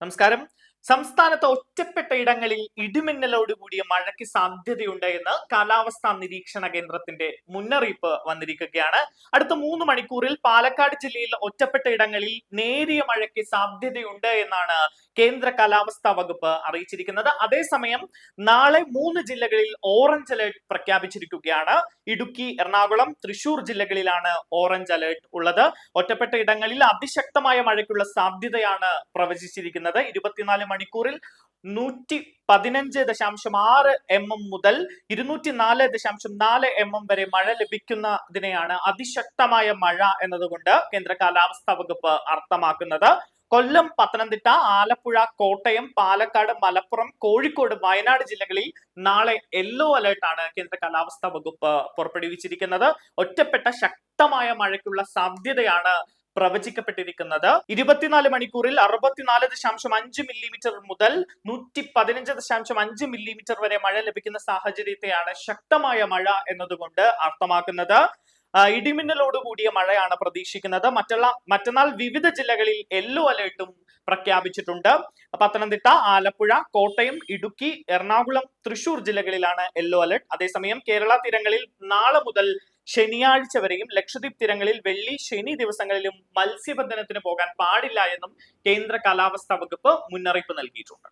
നമസ്കാരം. സംസ്ഥാനത്ത് ഒറ്റപ്പെട്ട ഇടങ്ങളിൽ ഇടിമിന്നലോട് കൂടിയ മഴയ്ക്ക് സാധ്യതയുണ്ട് എന്ന് കാലാവസ്ഥാ നിരീക്ഷണ കേന്ദ്രത്തിന്റെ മുന്നറിയിപ്പ് വന്നിരിക്കുകയാണ്. അടുത്ത 3 മണിക്കൂറിൽ പാലക്കാട് ജില്ലയിൽ ഒറ്റപ്പെട്ട ഇടങ്ങളിൽ നേരിയ മഴയ്ക്ക് സാധ്യതയുണ്ട് എന്നാണ് കേന്ദ്ര കാലാവസ്ഥാ വകുപ്പ് അറിയിച്ചിരിക്കുന്നത്. അതേസമയം നാളെ 3 ജില്ലകളിൽ ഓറഞ്ച് അലേർട്ട് പ്രഖ്യാപിച്ചിരിക്കുകയാണ്. ഇടുക്കി, എറണാകുളം, തൃശൂർ ജില്ലകളിലാണ് ഓറഞ്ച് അലേർട്ട് ഉള്ളത്. ഒറ്റപ്പെട്ട ഇടങ്ങളിൽ അതിശക്തമായ മഴയ്ക്കുള്ള സാധ്യതയാണ് പ്രവചിച്ചിരിക്കുന്നത്. 24 മണിക്കൂറിൽ 115.6 mm മുതൽ 204.4 mm വരെ മഴ ലഭിക്കുന്നതിനെയാണ് അതിശക്തമായ മഴ എന്നതുകൊണ്ട് കേന്ദ്ര കാലാവസ്ഥാ വകുപ്പ് അർത്ഥമാക്കുന്നത്. കൊല്ലം, പത്തനംതിട്ട, ആലപ്പുഴ, കോട്ടയം, പാലക്കാട്, മലപ്പുറം, കോഴിക്കോട്, വയനാട് ജില്ലകളിൽ നാളെ യെല്ലോ അലേർട്ടാണ് കേന്ദ്ര കാലാവസ്ഥാ വകുപ്പ് പുറപ്പെടുവിച്ചിരിക്കുന്നത്. ഒറ്റപ്പെട്ട ശക്തമായ മഴയ്ക്കുള്ള സാധ്യതയാണ് പ്രവചിക്കപ്പെട്ടിരിക്കുന്നത്. 24 മണിക്കൂറിൽ 64.5 മില്ലിമീറ്റർ മുതൽ 115.5 മില്ലിമീറ്റർ വരെ മഴ ലഭിക്കുന്ന സാഹചര്യത്തെയാണ് ശക്തമായ മഴ എന്നതുകൊണ്ട് അർത്ഥമാക്കുന്നത്. ഇടിമിന്നലോട് കൂടിയ മഴയാണ് പ്രതീക്ഷിക്കുന്നത്. മറ്റന്നാൾ വിവിധ ജില്ലകളിൽ യെല്ലോ അലേർട്ടും പ്രഖ്യാപിച്ചിട്ടുണ്ട്. പത്തനംതിട്ട, ആലപ്പുഴ, കോട്ടയം, ഇടുക്കി, എറണാകുളം, തൃശൂർ ജില്ലകളിലാണ് യെല്ലോ അലേർട്ട്. അതേസമയം കേരള തീരങ്ങളിൽ നാളെ മുതൽ ശനിയാഴ്ച വരെയും ലക്ഷദ്വീപ് തീരങ്ങളിൽ വെള്ളി, ശനി ദിവസങ്ങളിലും മത്സ്യബന്ധനത്തിന് പോകാൻ പാടില്ല എന്നും കേന്ദ്ര കാലാവസ്ഥാ വകുപ്പ് മുന്നറിയിപ്പ് നൽകിയിട്ടുണ്ട്.